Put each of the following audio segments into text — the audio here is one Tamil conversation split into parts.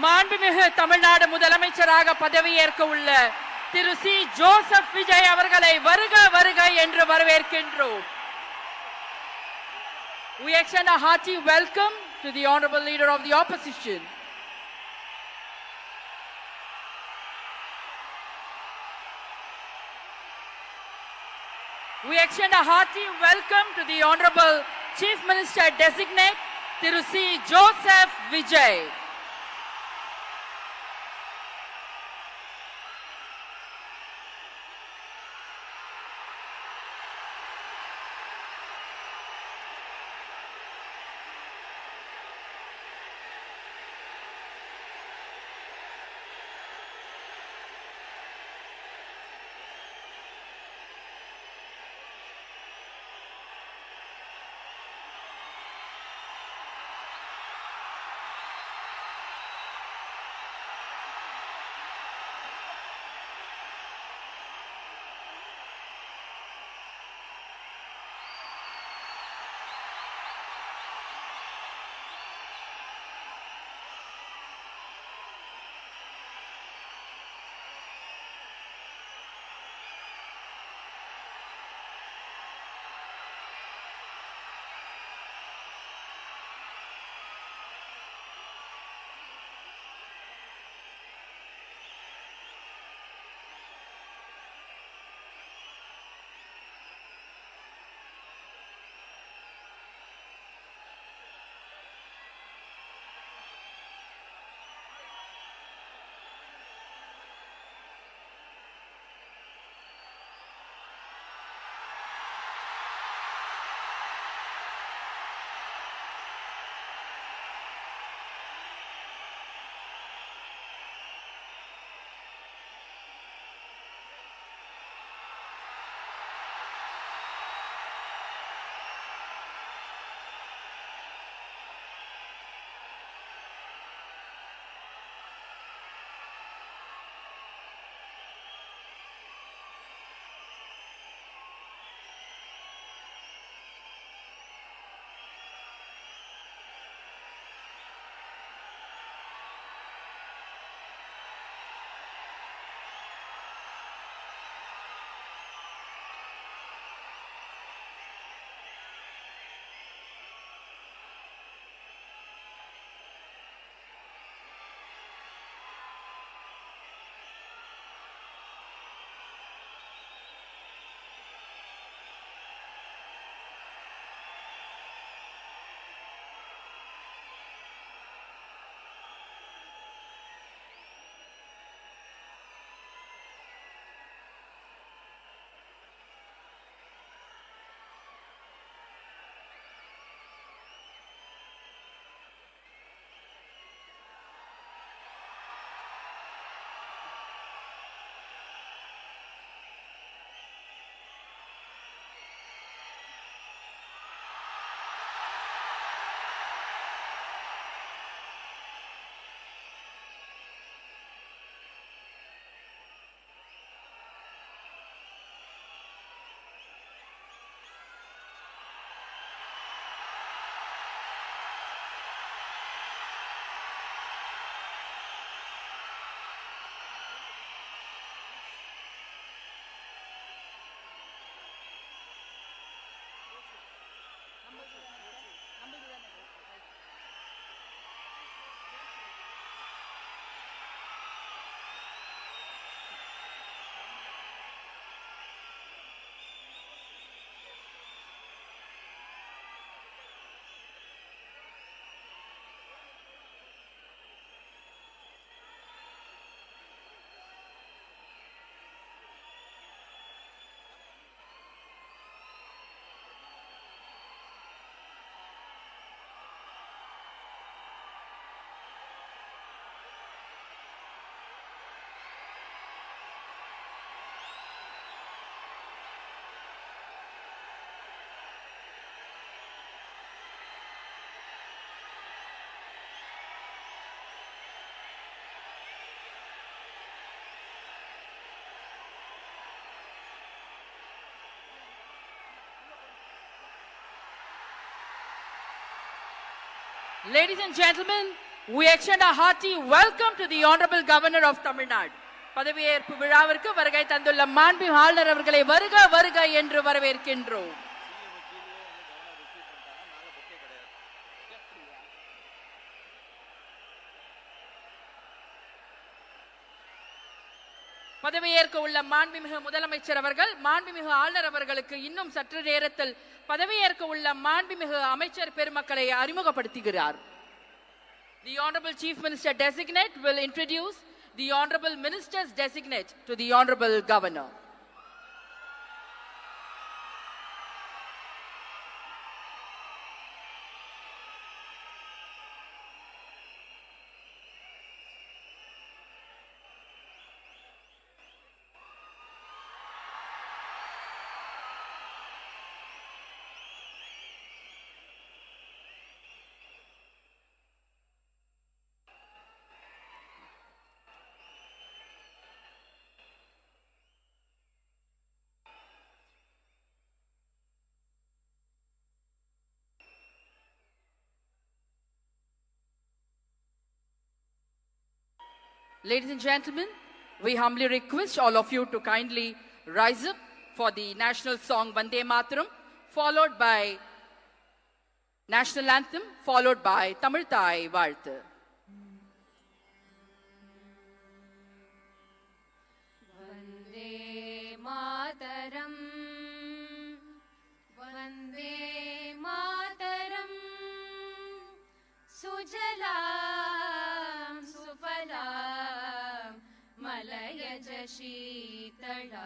மாண்புமிகு தமிழ்நாடு முதலமைச்சராக பதவியேற்க உள்ள திரு சி ஜோசப் விஜய் அவர்களை வருக வருக என்று வரவேற்கின்றோம். We extend a hearty welcome to the honorable leader of the opposition. We extend a hearty welcome to the honorable Chief Minister designate Thiru C. Joseph Vijay. Ladies and gentlemen, We extend a hearty welcome to the Honorable Governor of Tamil Nadu. பதவியேற்பு விழாவிற்கு வருகை தந்துள்ள மாண்புமிகு ஆளுநர் அவர்களை வருக வருக என்று வரவேற்கின்றோம். பதவியேற்க உள்ள மாண்புமிகு முதலமைச்சர் அவர்கள் மாண்புமிகு ஆளுநர் அவர்களுக்கு இன்னும் சற்று நேரத்தில் பதவியேற்க உள்ள மாண்புமிகு அமைச்சர் பெருமக்களை அறிமுகப்படுத்துகிறார். The Honorable Chief Minister Designate will introduce the Honorable Ministers Designate to the Honorable Governor. Ladies and gentlemen, we humbly request all of you to kindly rise up for the national song Vande Mataram, followed by national anthem, followed by Tamil Thai Vaalthu. Vande Mataram, Vande Mataram, Sujalam Sufalam Malayaj Sheetalam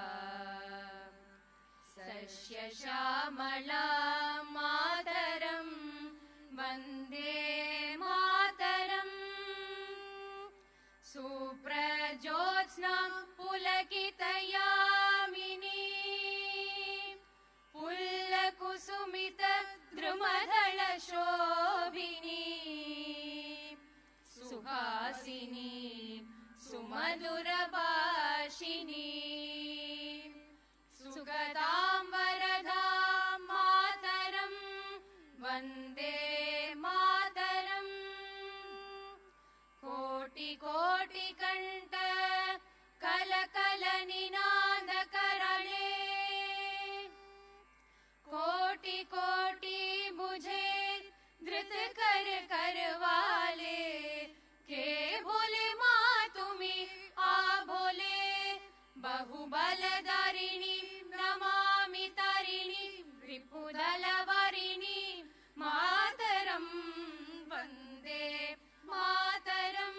Sashya Shamalam Mataram Vande Mataram Suprajotsnam Pulakitayamini Pullakusumita Drumadhala Shobhini Suhasini Sumadura Bhashini Sugatam Varadam Mataram Vande Mataram Koti Koti Kanta Kala Kala Ninada Karale Koti Koti Bujhe Dhrit Kar Karwale Ke Bole Ma Tumi A Bole Bahubala-darini Namami Tarini Ripudala-varini Mataram Vande Mataram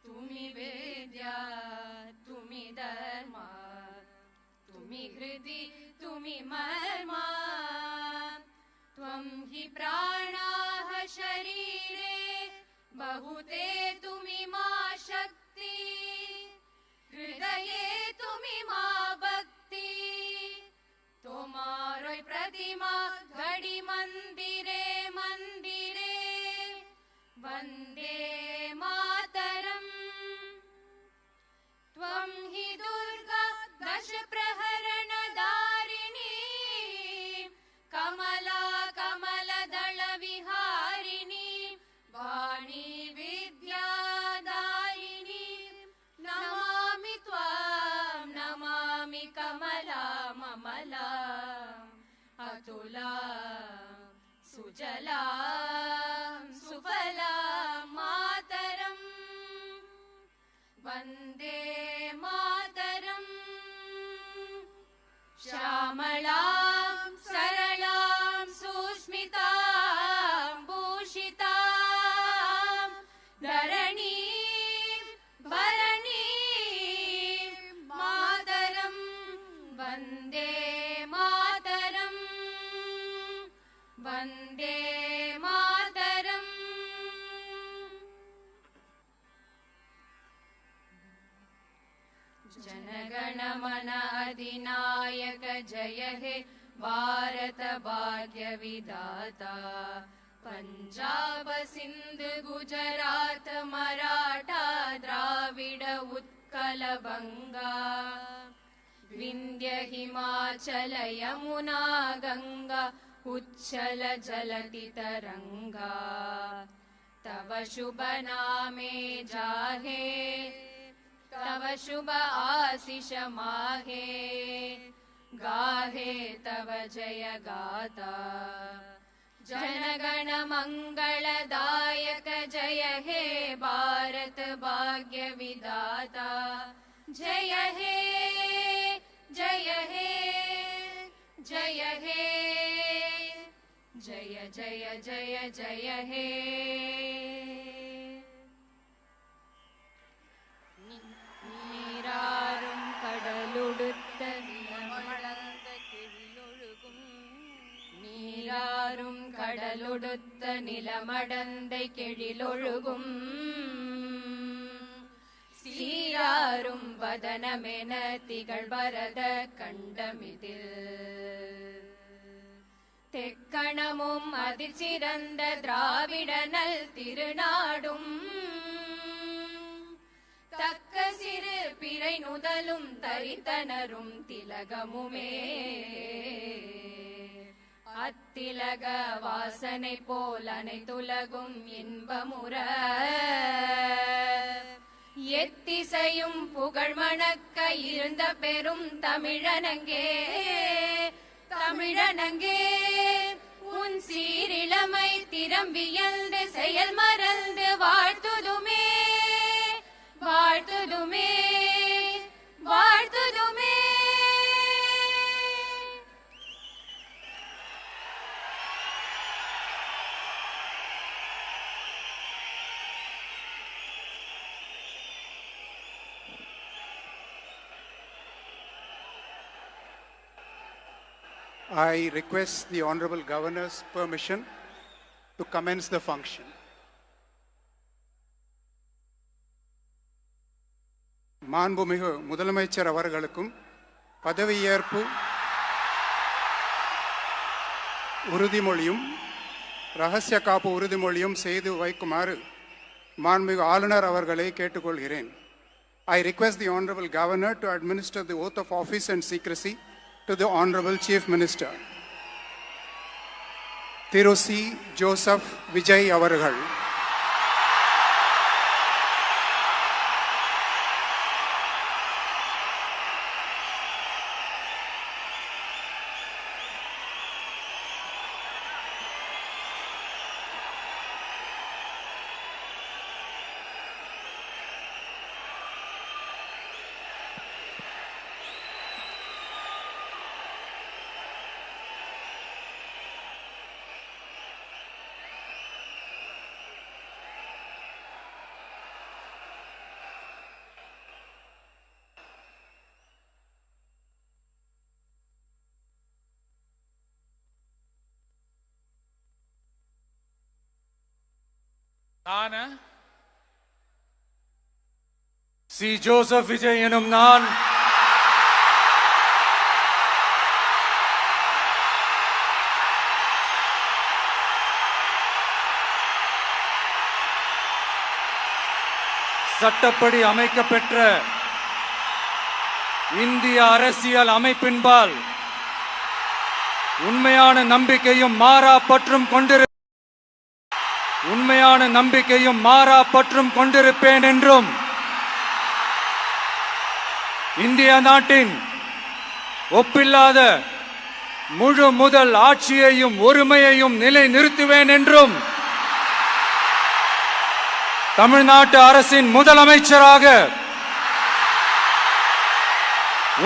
Tumi Vidya Tumi Dharma Tumi Hridi Tumi Marma Tvam hi pranaha sharire Bahute Tumi ma shakti हृदये तुमी मां भक्ति तोमारोय प्रतिमा घड़ी मंदिरे मंदिरे वंदे मातरम त्वं हि दुर्गा दश प्रहरण दारिणी कमला कमलदल विहारिणी वाणी विद्यादायिनी नमामि त्वां नमामि कमला ममला अतुला सुजला सुफला मातरं वन्दे मातरं श्यामलां सरलां सुस्मितां भूषितां धरणीं भरणीं मातरं वन्दे मातरं वन्दे मातरम् जनगण मन अधिनायक जय हे भारत भाग्य विधाता पंजाब सिंध गुजरात मराठा द्राविड उत्कल बंगा विंध्य हिमाचल यमुना गंगा उच्छल जलति तरंगा तव शुभ नामे जाहे तव शुभ आशीष माहे गाहे तव जय गाथा जनगण मंगलदायक जय हे भारत भाग्य विधाता जय हे जय हे जय हे जय जय जय जय हे நீராறும் கடலுடுத்த நிலமடந்த கெழிலொழுகும் நீராறும் கடலுடுத்த நிலமடந்தை கெழிலொழுகும் சீராரும் வதனமென திகழ்வரத கண்டமிதில் தெக்கணமும் அதிர்ச்சிறந்த திராவிடனல் திருநாடும் தக்க சிறு பிறை நுதலும் தரித்தனரும் திலகமுமே அத்திலக வாசனை போல் அனைத்துலகும் இன்பமுற எத்திசையும் புகழ் மணக்க இருந்த பெரும் தமிழனங்கே தமிழனங்கே உன் சீரிழமை திறம்பியல்ந்து செயல் மறந்து வாழ்த்துதுமே வாழ்த்துதுமே வாழ்த்துதுமே I request the Honorable Governor's permission to commence the function. மாண்புமிகு முதலமைச்சர் அவர்களுக்கும் பதவியேற்பு உறுதிமொழியும் ரகசிய காப்பு உறுதிமொழியும் செய்து வைக்குமாறு மாண்புமிகு ஆளுநர் அவர்களை கேட்டுக்கொள்கிறேன். I request the Honorable Governor to administer the oath of office and secrecy to the Honorable Chief Minister. Thiru C. Joseph Vijay அவர்கள். நான் சி ஜோசப் விஜய் எனும் நான் சட்டப்படி அமைக்கப்பெற்ற இந்திய அரசியல் அமைப்பின்பால் உண்மையான நம்பிக்கையும் மாறா பற்றும் கொண்டிருப்பேன் என்றும் இந்திய நாட்டின் ஒப்பில்லாத முழு முதல் ஆட்சியையும் ஒருமையையும் நிலை நிறுத்துவேன் என்றும் தமிழ்நாட்டு அரசின் முதலமைச்சராக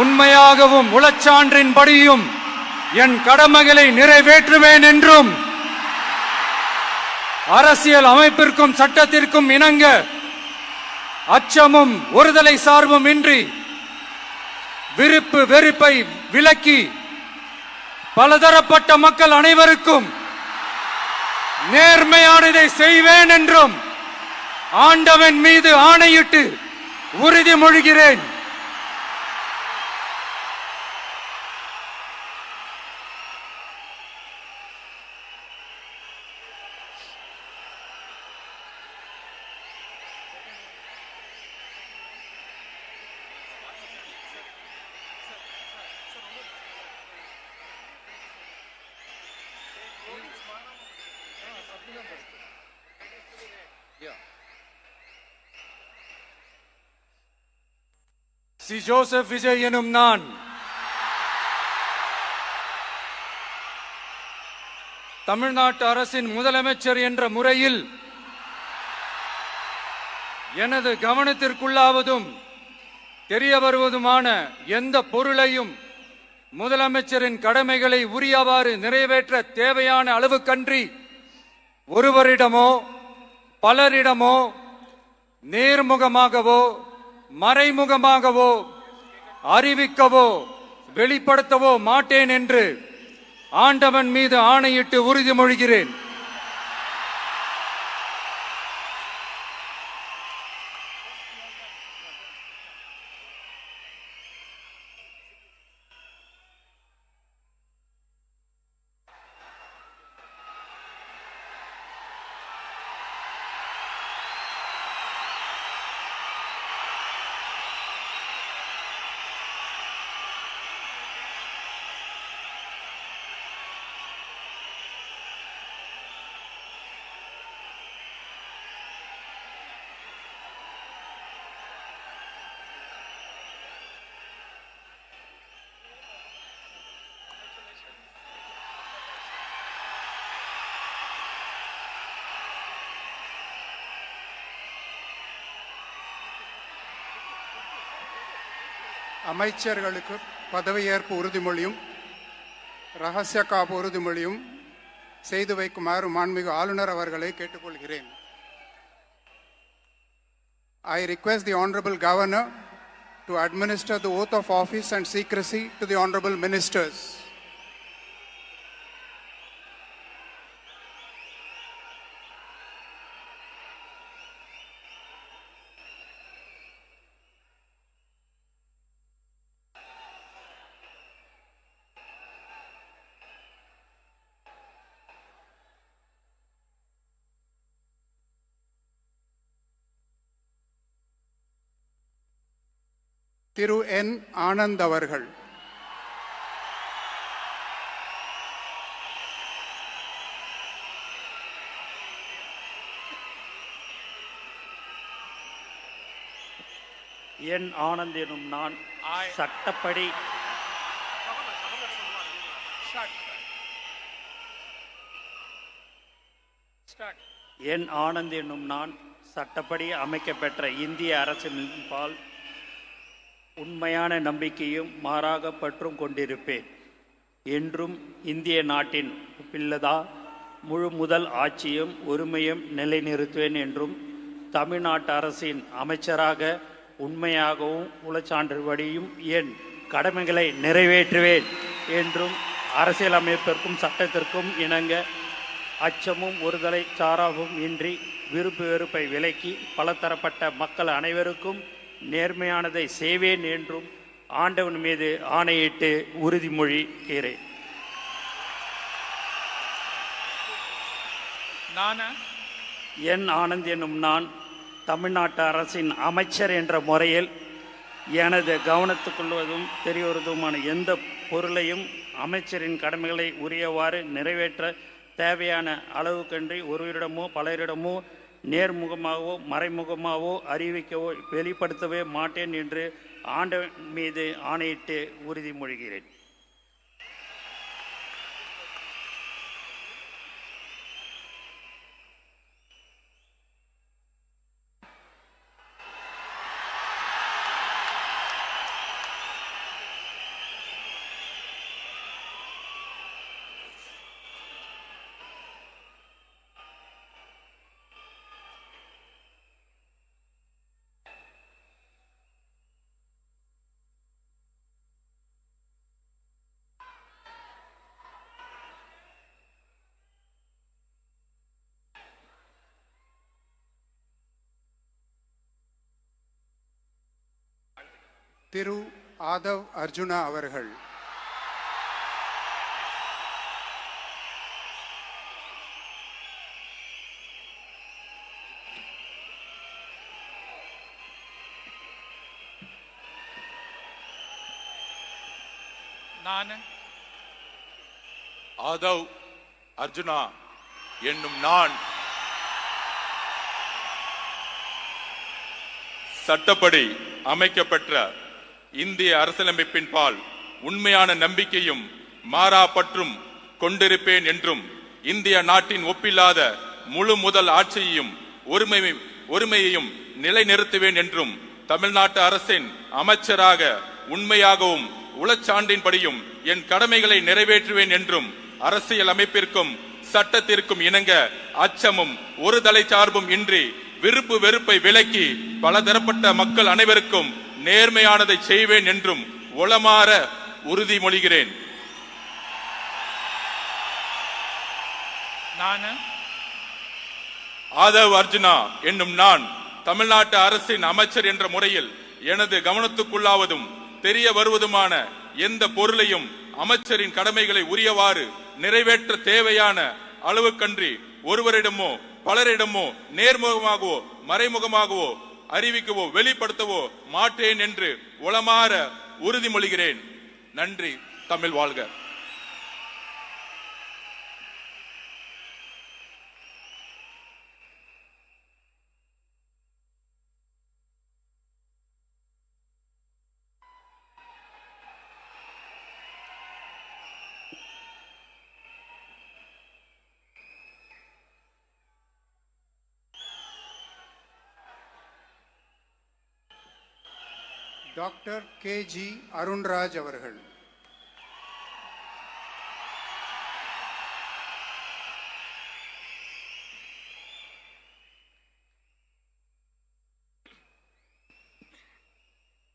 உண்மையாகவும் உளச்சான்றின்படியும் என் கடமைகளை நிறைவேற்றுவேன் என்றும் அரசியல் அமைப்பிற்கும் சட்டத்திற்கும் இணங்க அச்சமும் ஒருதலை சார்பும் இன்றி விருப்பு வெறுப்பை விலக்கி பலதரப்பட்ட மக்கள் அனைவருக்கும் நேர்மையானதை செய்வேன் என்றும் ஆண்டவன் மீது ஆணையிட்டு உறுதிமொழிகிறேன். சி ஜோசப் விஜய் எனும் நான் தமிழ்நாட்டு அரசின் முதலமைச்சர் என்ற முறையில் எனது கவனத்திற்குள்ளாவதும் தெரிய வருவதுமான எந்த பொருளையும் முதலமைச்சரின் கடமைகளை உரியவாறு நிறைவேற்ற தேவையான அளவுக்கன்றி ஒருவரிடமோ பலரிடமோ நேர்முகமாகவோ மறைமுகமாகவோ அறிவிக்கவோ வெளிப்படுத்தவோ மாட்டேன் என்று ஆண்டவன் மீது ஆணையிட்டு உறுதிமொழிகிறேன். அமைச்சர்களுக்கு பதவியேற்பு உறுதிமொழியும் ரகசிய காப்பு உறுதிமொழியும் செய்து வைக்குமாறு மாண்புமிகு ஆளுநர் அவர்களை கேட்டுக்கொள்கிறேன். I request the Honorable Governor to administer the oath of office and secrecy to the Honorable Ministers. திரு என் ஆனந்த் அவர்கள். என் ஆனந்த் எனும் நான் சட்டப்படி என் ஆனந்த் என்னும் நான் சட்டப்படி அமைக்கப்பெற்ற இந்திய அரசின்பால் உண்மையான நம்பிக்கையும் மாறாக பற்றும் கொண்டிருப்பேன். என்றும் இந்திய நாட்டின் பிள்ளதா முழு முதல் ஆட்சியும் உரிமையும் நிலைநிறுத்துவேன் என்றும் தமிழ்நாட்டு அரசின் அமைச்சராக உண்மையாகவும் உளச்சான்றுபடியும் என் கடமைகளை நிறைவேற்றுவேன் என்றும் அரசியலமைப்பிற்கும் சட்டத்திற்கும் இணங்க அச்சமும் ஒருதலை சாராவும் இன்றி விருப்பு வெறுப்பை விலக்கி பலதரப்பட்ட மக்கள் அனைவருக்கும் நேர்மையானதை செய்வேன் என்றும் ஆண்டவன் மீது ஆணையிட்டு உறுதிமொழிகிறேன். என் ஆனந்த் என்னும் நான் தமிழ்நாட்டு அரசின் அமைச்சர் என்ற முறையில் எனது கவனத்துக்குள்வதும் தெரியவதுமான எந்த பொருளையும் அமைச்சரின் கடமைகளை உரியவாறு நிறைவேற்ற தேவையான அளவுக்கன்றி ஒருவரிடமோ பலரிடமோ நேர்முகமாகவோ மறைமுகமாகவோ அறிவிக்கவோ வெளிப்படுத்தவே மாட்டேன் என்று ஆண்டவன் மீது ஆணையிட்டு உறுதிமொழிகிறேன். திரு ஆதவ் அர்ஜுனா அவர்கள். நான் ஆதவ் அர்ஜுனா என்னும் நான் சட்டப்படி அமைக்கப்பெற்ற இந்திய அரசியலமைப்பின் பால் உண்மையான நம்பிக்கையும் மாறா பற்றும் கொண்டிருப்பேன் என்றும் இந்திய நாட்டின் ஒப்பில்லாத முழு முதல் ஆட்சியையும் ஒருமையையும் நிலைநிறுத்துவேன் என்றும் தமிழ்நாட்டு அரசின் அமைச்சராக உண்மையாகவும் உளச்சான்றின்படியும் என் கடமைகளை நிறைவேற்றுவேன் என்றும் அரசியல் அமைப்பிற்கும் சட்டத்திற்கும் இணங்க அச்சமும் ஒரு தலை சார்பும் இன்றி விருப்பு வெறுப்பை விலக்கி பலதரப்பட்ட மக்கள் அனைவருக்கும் நேர்மையானதை செய்வேன் என்றும் உளமாற உறுதிமொழிகிறேன். ஆதவ் அர்ஜுனா என்னும் நான் தமிழ்நாட்டு அரசின் அமைச்சர் என்ற முறையில் எனது கவனத்துக்குள்ளாவதும் தெரிய வருவதுமான எந்த பொருளையும் அமைச்சரின் கடமைகளை உரியவாறு நிறைவேற்ற தேவையான அளவுக்கன்றி ஒருவரிடமோ பலரிடமோ நேர்முகமாகவோ மறைமுகமாகவோ அறிவிக்கவோ வெளிப்படுத்தவோ மாட்டேன் என்று உளமாற உறுதிமொழிகிறேன். நன்றி. தமிழ் வாழ்க. Doctor K.G. அருண்ராஜ் அவர்கள்.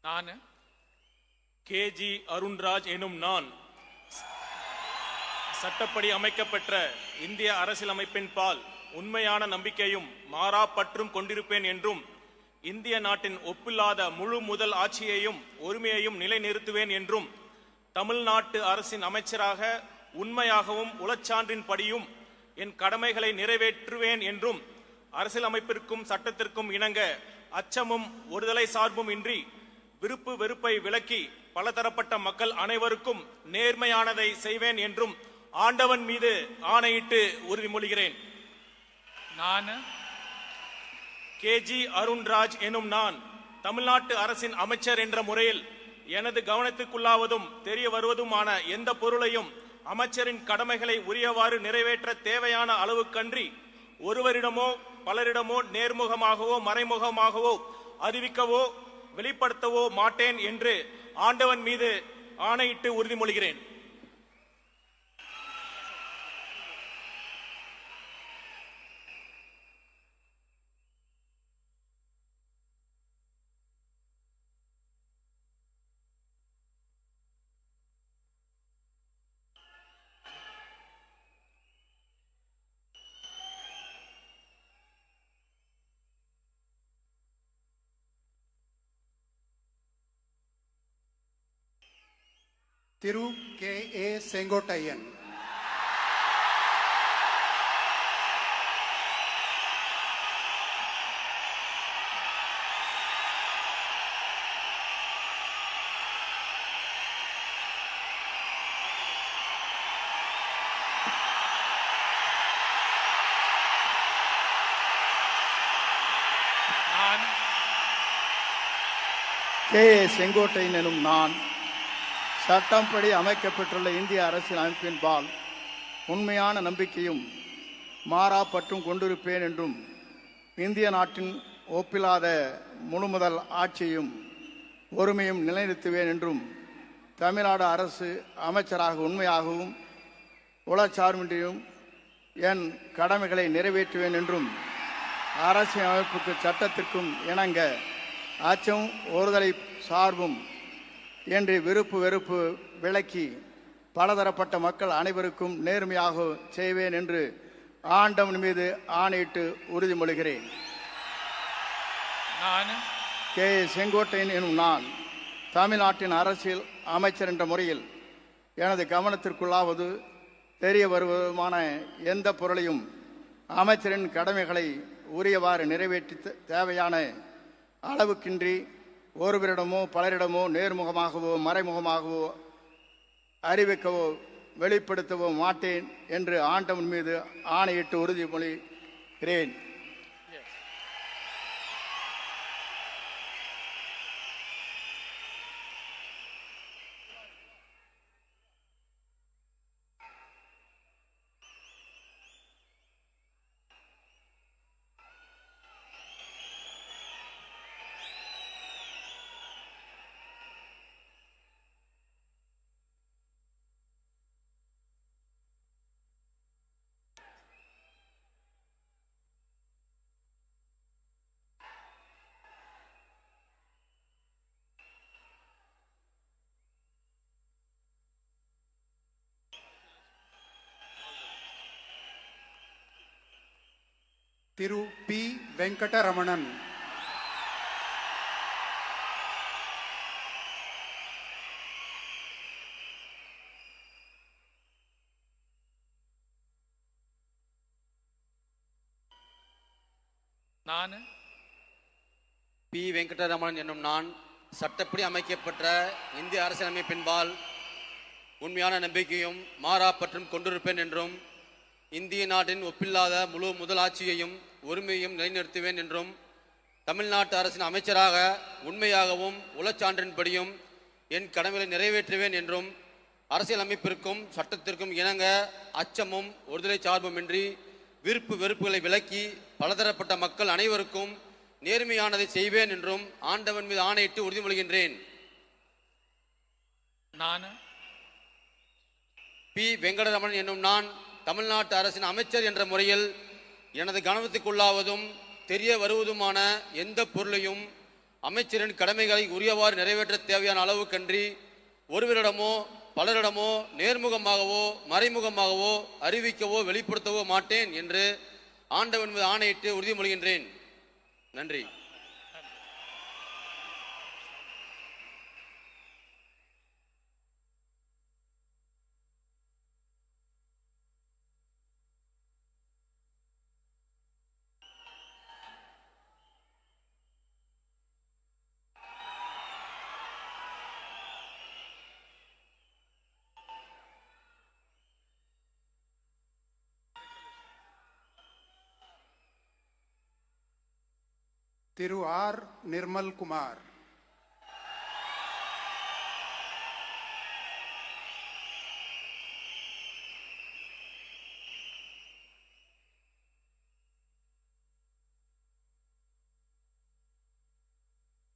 நான் K.G. அருண்ராஜ் எனும் நான் சட்டப்படி அமைக்கப்பெற்ற இந்திய அரசியலமைப்பின் பால் உண்மையான நம்பிக்கையும் மாறா பற்றும் கொண்டிருப்பேன் என்றும் இந்திய நாட்டின் ஒப்பில்லாத முழு முதல் ஆட்சியையும் ஒருமையையும் நிலைநிறுத்துவேன் என்றும் தமிழ்நாட்டு அரசின் அமைச்சராக உண்மையாகவும் உளச்சான்றின்படியும் என் கடமைகளை நிறைவேற்றுவேன் என்றும் அரசியலமைப்பிற்கும் சட்டத்திற்கும் இணங்க அச்சமும் ஒருதலை சார்பும் இன்றி விருப்பு வெறுப்பை விலக்கி பலதரப்பட்ட மக்கள் அனைவருக்கும் நேர்மையானதை செய்வேன் என்றும் ஆண்டவன் மீது ஆணையிட்டு உறுதிமொழிகிறேன். நான் K.G. அருண்ராஜ் எனும் நான் தமிழ்நாட்டு அரசின் அமைச்சர் என்ற முறையில் எனது கவனத்துக்குள்ளாவதும் தெரிய வருவதுமான எந்த பொருளையும் அமைச்சரின் கடமைகளை உரியவாறு நிறைவேற்ற தேவையான அளவுக்கன்றி ஒருவரிடமோ பலரிடமோ நேர்முகமாகவோ மறைமுகமாகவோ அறிவிக்கவோ வெளிப்படுத்தவோ மாட்டேன் என்று ஆண்டவன் மீது ஆணையிட்டு உறுதிமொழிகிறேன். திரு K.A. செங்கோட்டையன். K.A. செங்கோட்டையன் எனும் நான் சட்டப்படி அமைக்கப்பட்டுள்ள இந்திய அரசியல் அமைப்பின்பால் உண்மையான நம்பிக்கையும் மாறா பற்றும் கொண்டிருப்பேன் என்றும் இந்திய நாட்டின் ஒப்பில்லாத முழுமுதல் ஆட்சியையும் ஒருமையும் நிலைநிறுத்துவேன் என்றும் தமிழ்நாடு அரசு அமைச்சராக உண்மையாகவும் உளச்சார்பின்றியும் என் கடமைகளை நிறைவேற்றுவேன் என்றும் அரசியல் அமைப்புக்கு சட்டத்திற்கும் இணங்க அச்சம் ஒருதலை சார்பும் என்று விருப்பு வெறுப்பு விலக்கி பலதரப்பட்ட மக்கள் அனைவருக்கும் நேர்மையாக செய்வேன் என்று ஆண்டவன் மீது ஆணையிட்டு உறுதிமொழிகிறேன். நான் K.A. செங்கோட்டையன் எனும் நான் தமிழ்நாட்டின் அரசியல் அமைச்சர் என்ற முறையில் எனது கவனத்திற்குள்ளாவது தெரிய வருவதுமான எந்த பொருளையும் அமைச்சரின் கடமைகளை உரியவாறு நிறைவேற்றி தேவையான அளவுக்கின்றி ஒருவரிடமோ பலரிடமோ நேர்முகமாகவோ மறைமுகமாகவோ அறிவிக்கவோ வெளிப்படுத்தவோ மாட்டேன் என்று ஆண்டவன் மீது ஆணையிட்டு உறுதிமொழிகிறேன். திரு பி வெங்கடரமணன். நான் பி வெங்கடரமணன் என்னும் நான் சட்டப்படி அமைக்கப்பட்ட இந்திய அரசியலமைப்பின்பால் உண்மையான நம்பிக்கையும் மாறாப்பற்றும் கொண்டிருப்பேன் என்றும் இந்திய நாட்டின் ஒப்பில்லாத முழு முதலாட்சியையும் உரிமையையும் நிலைநிறுத்துவேன் என்றும் தமிழ்நாட்டு அரசின் அமைச்சராக உண்மையாகவும் உளச்சான்றின்படியும் என் கடமைகளை நிறைவேற்றுவேன் என்றும் அரசியலமைப்பிற்கும் சட்டத்திற்கும் இணங்க அச்சமும் ஒருதலை சார்புமின்றி விருப்பு வெறுப்புகளை விலக்கி பலதரப்பட்ட மக்கள் அனைவருக்கும் நேர்மையானதை செய்வேன் என்றும் ஆண்டவன் மீது ஆணையிட்டு உறுதிமொழிகின்றேன். நான் பி வெங்கடரமணன் என்னும் நான் தமிழ்நாட்டு அரசின் அமைச்சர் என்ற முறையில் எனது கவனத்துக்குள்ளாவதும் தெரிய வருவதுமான எந்த பொருளையும் அமைச்சரின் கடமைகளை உரியவாறு நிறைவேற்ற தேவையான அளவுக்கன்றி ஒருவரிடமோ பலரிடமோ நேர்முகமாகவோ மறைமுகமாகவோ அறிவிக்கவோ வெளிப்படுத்தவோ மாட்டேன் என்று ஆண்டவன் மீது ஆணையிட்டு உறுதிமொழிகின்றேன். நன்றி. திரு ஆர் நிர்மல் குமார்.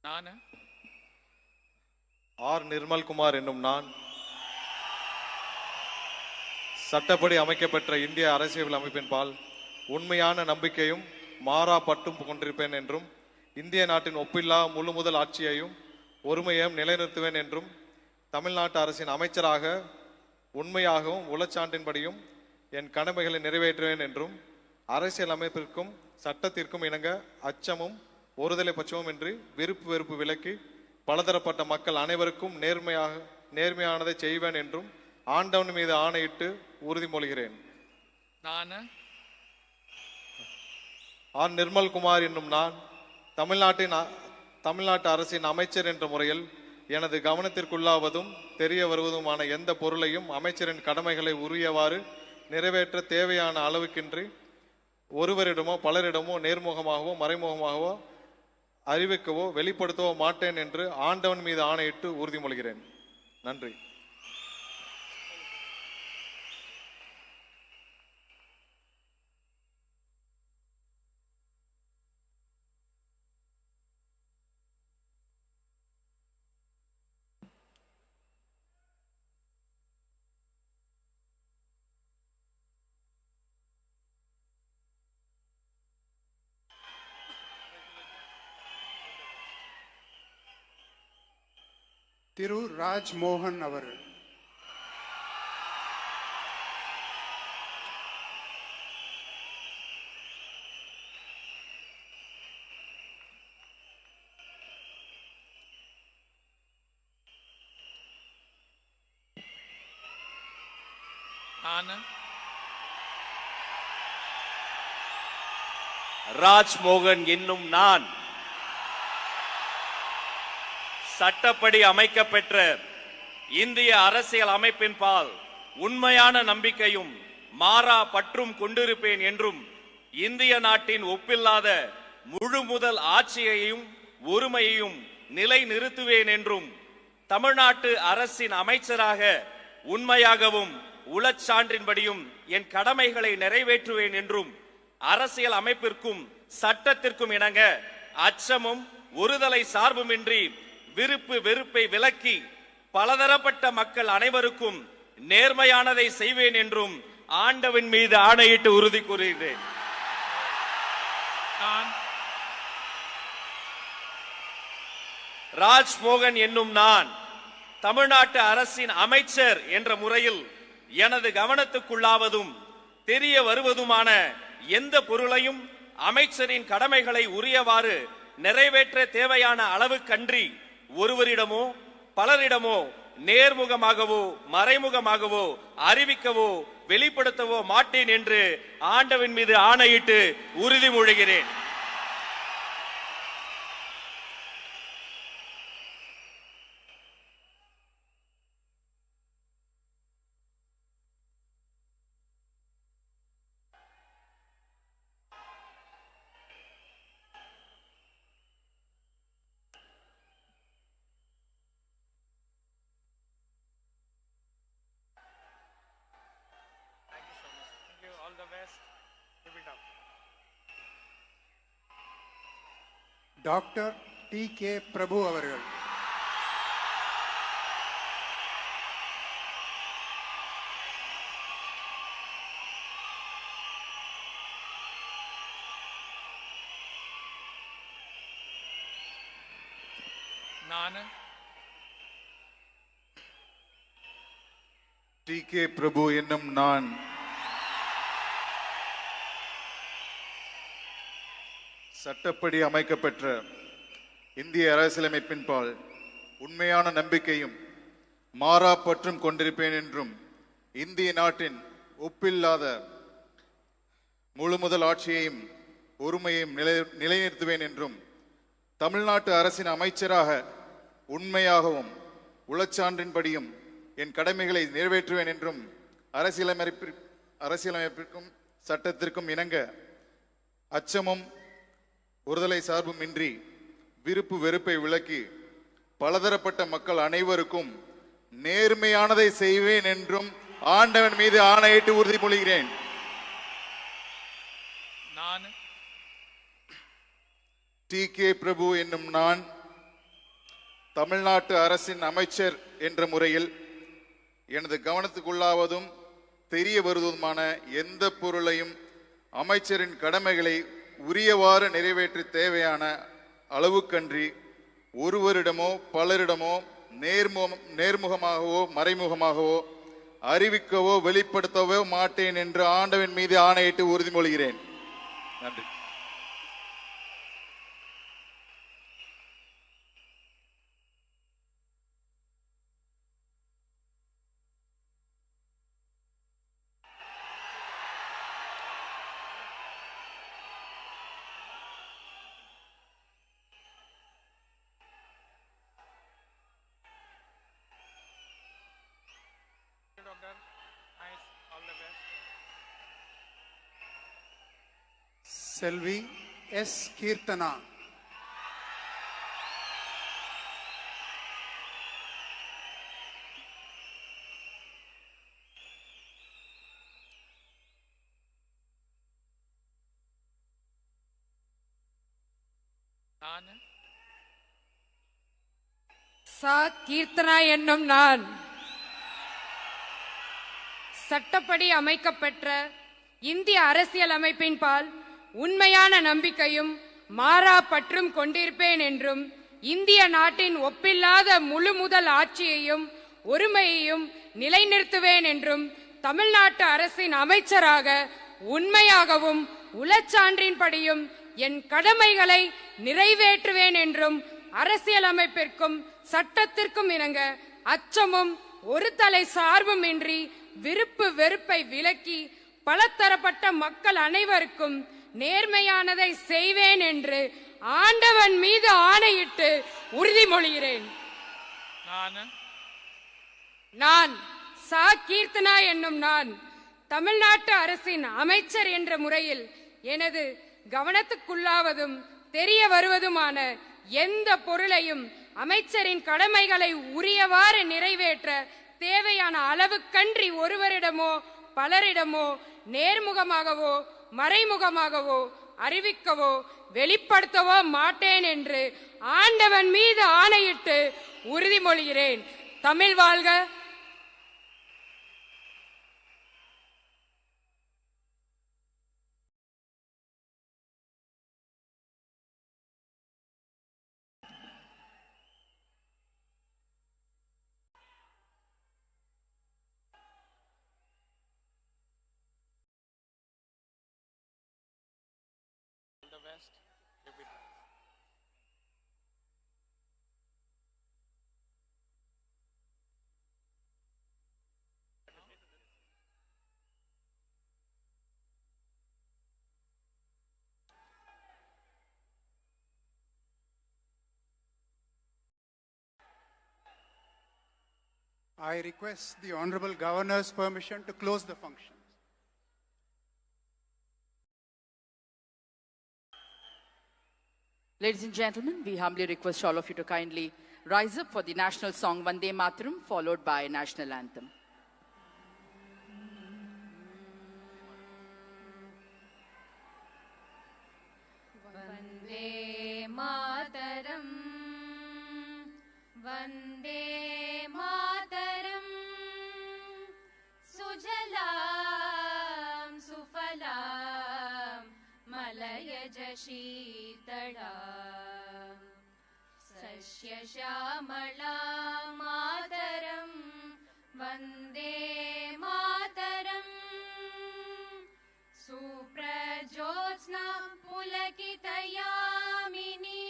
நான் ஆர் நிர்மல்குமார் என்னும் நான் சட்டப்படி அமைக்கப்பெற்ற இந்திய அரசியல் அமைப்பின்பால் உண்மையான நம்பிக்கையும் மாறா பற்றும் கொண்டிருப்பேன் என்றும் இந்திய நாட்டின் ஒப்பில்லா முழு முதல் ஆட்சியையும் ஒருமையையும் நிலைநிறுத்துவேன் என்றும் தமிழ்நாட்டு அரசின் அமைச்சராக உண்மையாகவும் உளச்சான்றின்படியும் என் கடமைகளை நிறைவேற்றுவேன் என்றும் அரசியல் அமைப்பிற்கும் சட்டத்திற்கும் இணங்க அச்சமும் ஒருதலை பட்சமும் இன்றி விருப்பு வெறுப்பு விலக்கி பலதரப்பட்ட மக்கள் அனைவருக்கும் நேர்மையானதை செய்வேன் என்றும் ஆண்டவன் மீது ஆணையிட்டு உறுதிமொழிகிறேன். நான் ஆர் நிர்மல்குமார் என்னும் நான் தமிழ்நாட்டு அரசின் அமைச்சர் என்ற முறையில் எனது கவனத்திற்குள்ளாவதும் தெரிய வருவதுமான எந்த பொருளையும் அமைச்சரின் கடமைகளை உரியவாறு நிறைவேற்ற தேவையான அளவுக்கின்றி ஒருவரிடமோ பலரிடமோ நேர்முகமாகவோ மறைமுகமாகவோ அறிவிக்கவோ வெளிப்படுத்தவோ மாட்டேன் என்று ஆண்டவன் மீது ஆணையிட்டு உறுதிமொழிகிறேன். நன்றி. திரு ராஜ்மோகன் அவர்கள். நான் ராஜ்மோகன் என்னும் நான் சட்டப்படி அமைக்கப்பெற்ற இந்திய அரசியல் அமைப்பின் பால் உண்மையான நம்பிக்கையும் மாறா பற்றும் கொண்டிருப்பேன் என்றும் இந்திய நாட்டின் ஒப்பில்லாத முழு முதல் ஆட்சியையும் ஒருமையையும் நிலை நிறுத்துவேன் என்றும் தமிழ்நாட்டு அரசின் அமைச்சராக உண்மையாகவும் உளச்சான்றின்படியும் என் கடமைகளை நிறைவேற்றுவேன் என்றும் அரசியல் அமைப்பிற்கும் சட்டத்திற்கும் இணங்க அச்சமும் ஒருதலை சார்புமின்றி விருப்பு வெறுப்பை விலக்கி பலதரப்பட்ட மக்கள் அனைவருக்கும் நேர்மையானதை செய்வேன் என்றும் ஆண்டவன் மீது ஆணையிட்டு உறுதி கூறுகிறேன். ராஜ்மோகன் என்னும் நான் தமிழ்நாட்டு அரசின் அமைச்சர் என்ற முறையில் எனது கவனத்துக்குள்ளாவதும் தெரிய வருவதுமான எந்த பொருளையும் அமைச்சரின் கடமைகளை உரியவாறு நிறைவேற்ற தேவையான அளவுக்கன்றி ஒருவரிடமோ பலரிடமோ நேர்முகமாகவோ மறைமுகமாகவோ அறிவிக்கவோ வெளிப்படுத்தவோ மாட்டேன் என்று ஆண்டவன் மீது ஆணையிட்டு உறுதிமொழிகிறேன். Doctor DK. பிரபு அவர்கள். ನಾನು டி.கே. பிரபு என்னும் நான் சட்டப்படி அமைக்கப்பெற்ற இந்திய அரசியலமைப்பின்பால் உண்மையான நம்பிக்கையும் மாறா பற்றும் கொண்டிருப்பேன் என்றும் இந்திய நாட்டின் ஒப்பில்லாத முழுமுதல் ஆட்சியையும் ஒருமையையும் நிலைநிறுத்துவேன் என்றும் தமிழ்நாட்டு அரசின் அமைச்சராக உண்மையாகவும் உளச்சான்றின்படியும் என் கடமைகளை நிறைவேற்றுவேன் என்றும் அரசியலமைப்பிற்கும் சட்டத்திற்கும் இணங்க அச்சமும் ஒருதலை சார்பும் இன்றி விருப்பு வெறுப்பை விலக்கி பலதரப்பட்ட மக்கள் அனைவருக்கும் நேர்மையானதை செய்வேன் என்றும் ஆண்டவன் மீது ஆணையிட்டு உறுதிமொழிகிறேன். ನಾನು டி.கே. பிரபு என்னும் நான் தமிழ்நாட்டு அரசின் அமைச்சர் என்ற முறையில் எனது கவனத்துக்குள்ளாவதும் தெரிய வருவதுமான எந்த பொருளையும் அமைச்சரின் கடமைகளை உரியவாறு நிறைவேற்ற தேவையான அளவுக்கன்றி ஒருவரிடமோ பலரிடமோ நேர்முகமாகவோ மறைமுகமாகவோ அறிவிக்கவோ வெளிப்படுத்தவோ மாட்டேன் என்று ஆண்டவன் மீது ஆணையிட்டு உறுதிமொழிகிறேன். நன்றி. செல்வி எஸ். கீர்த்தனா. ನಾನು சா. கீர்த்தனா என்னும் நான் சட்டப்படி அமைக்கப்பெற்ற இந்திய அரசியலமைப்பின் பால் உண்மையான நம்பிக்கையும் மாறா பற்றும் கொண்டிருப்பேன் என்றும் இந்திய நாட்டின் ஒப்பில்லாத முழு முதல் ஆட்சியையும் ஒருமையையும் நிலைநிறுத்துவேன் என்றும் தமிழ்நாட்டு அரசின் அமைச்சராக உண்மையாகவும் உளச்சான்றின்படியும் என் கடமைகளை நிறைவேற்றுவேன் என்றும் அரசியலமைப்பிற்கும் சட்டத்திற்கும் இணங்க அச்சமும் ஒரு தலை சார்பும் இன்றி விருப்பு வெறுப்பை விலக்கி பலதரப்பட்ட மக்கள் அனைவருக்கும் நேர்மையானதை செய்வேன் என்று ஆண்டவன் மீது ஆணையிட்டு உறுதிமொழிகிறேன். நான் சா. கீர்த்தனா என்னும் நான் தமிழ்நாட்டு அரசின் அமைச்சர் என்ற முறையில் எனது கவனத்துக்குள்ளாவதும் தெரிய வருவதுமான எந்த பொருளையும் அமைச்சரின் கடமைகளை உரியவாறு நிறைவேற்ற தேவையான அளவுக்கன்றி ஒருவரிடமோ பலரிடமோ நேர்முகமாகவோ மறைமுகமாகவோ அறிவிக்கவோ வெளிப்படுத்தவோ மாட்டேன் என்று ஆண்டவன் மீது ஆணையிட்டு உறுதிமொழிகிறேன். தமிழ் வாழ்க. I request the Honorable Governor's permission to close the function. Ladies and gentlemen, we humbly request all of you to kindly rise up for the national song Vande Mataram, followed by national anthem. Vande Mataram, Vande Mataram, Sujalam Sufalam, Malayaj Sheetalam, Sasya Shamalam Mataram, Vande Mataram, Suprajyotsna Pulakitayamini,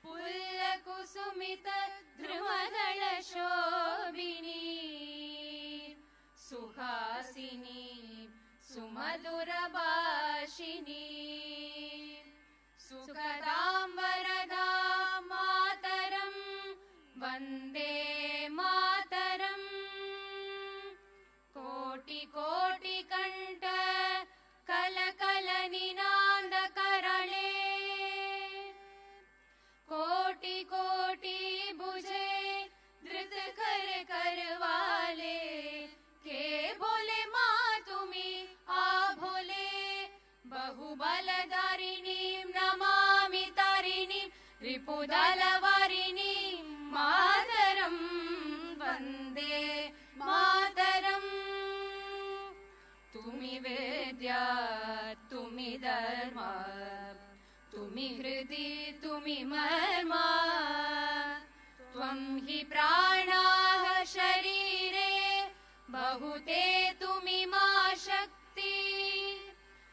Pullakusumita Dhrumadala Shobini, Suhasini Sumadura Bashini, Sukadam Varadam Mataram, Vande Mataram, Koti Koti Kanta Kala Kala Ninanda Karale, Koti Koti Buje Dhrit Kar Karwale, Ke Bole Ma Tumi A Bole, Bahubaladarinim Namami Tarinim, Ripudalawarinim Mataram, Vande Mataram. Tumi Vidya, Tumi Dharma, Tumi Hridi, Tumi Marma, Tvam hi Pranaha Sharire, Bahute Tumi Ma Shakti,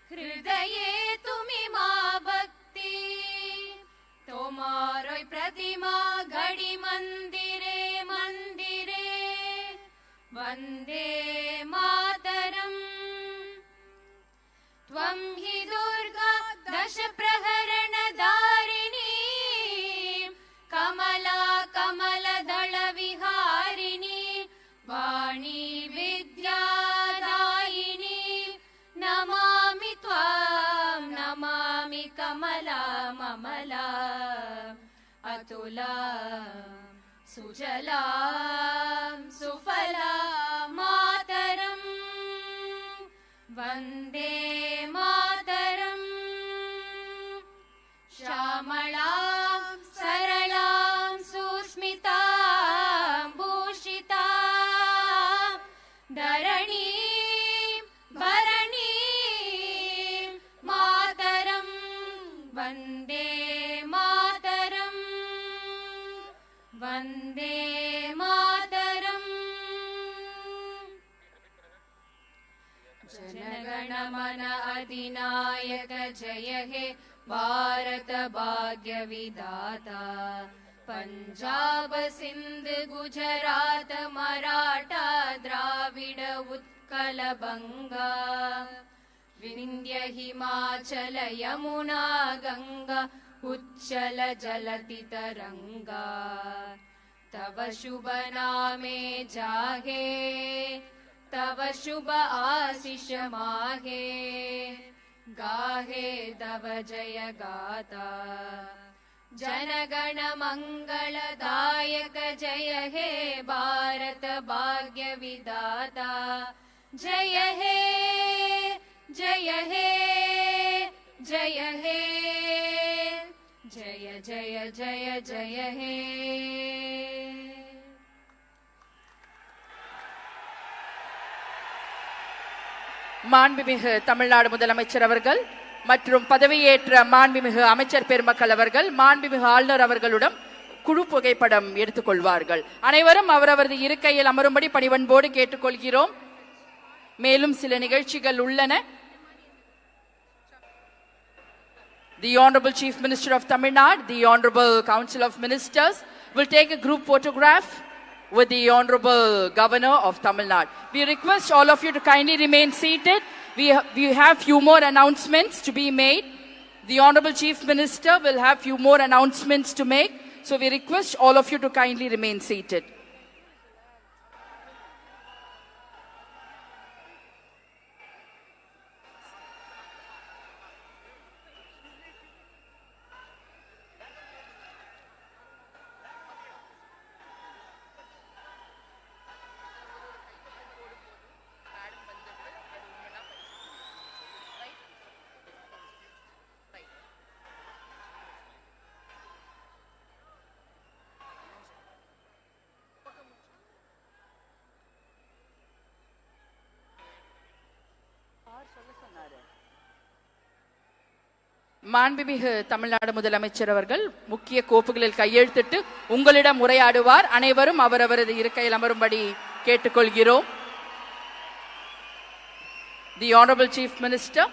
Hridaye Tumi Ma Bhakti, Tomaroi Pratima Gadi Mandire Mandire, Vande Mataram. Tvam hi Durga Dasha Praharana Dharini, Kamala Kamala Dhala Viharini, Vani Vidya Dayini, Namami Tvam, Namami Kamala Mamala, Atula Sujalam Sufala Mataram, Vande Mataram, Shamalam Saralam Susmitam Bhushitam, Dharanim Bharanim Mataram, Vande Mataram, Vande Mataram. Janagana Mana Adinayaka Jaya He Bharat Bhagya Vidata, Punjab Sindh Gujarat Maratha Dravida Utkala Banga, Vindhya Himachala Yamuna Ganga, Uchchala Jalati Taranga, Tava Shubha Name Jahe, Tava Shubha Ashish Mahe, Gahe Tava Jaya Gata, Janagana Mangala Dayaka Jaya He Bharat Bhagya Vidata, Jaya He, Jaya He, Jaya He, Jaya Jaya Jaya Jaya He. மாண்புமிகு தமிழ்நாடு முதலமைச்சர் அவர்கள் மற்றும் பதவியேற்ற மாண்புமிகு அமைச்சர் பெருமக்கள் அவர்கள் மாண்புமிகு ஆளுநர் அவர்களுடன் குழு புகைப்படம் எடுத்துக்கொள்வார்கள். அனைவரும் அவரவரது இருக்கையில் அமரும்படி பணிவன்போடு கேட்டுக்கொள்கிறோம். மேலும் சில நிகழ்ச்சிகள் உள்ளன. The Honorable Chief Minister of Tamil Nadu, the Honorable Council of Ministers will take a group photograph with the Honorable Governor of Tamil Nadu. We request all of you to kindly remain seated. We have few more announcements to be made. The Honorable Chief Minister will have few more announcements to make. So we request all of you to kindly remain seated. மாண்புமிகு தமிழ்நாடு முதலமைச்சர் அவர்கள் முக்கிய கோப்புகளில் கையெழுத்திட்டு உங்களிடம் உரையாடுவார். அனைவரும் அவரவரது இருக்கையில் அமரும்படி கேட்டுக்கொள்கிறோம். The Honorable Chief Minister.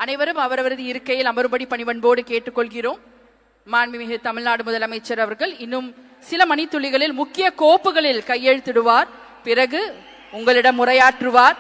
அனைவரும் அவரவரது இருக்கையில் அமரும்படி பணிவன்போடு கேட்டுக்கொள்கிறோம். மாண்புமிகு தமிழ்நாடு முதலமைச்சர் அவர்கள் இன்னும் சில மணித்துளிகளில் முக்கிய கோப்புகளில் கையெழுத்திடுவார். பிறகு உங்களிடம் உரையாற்றுவார்.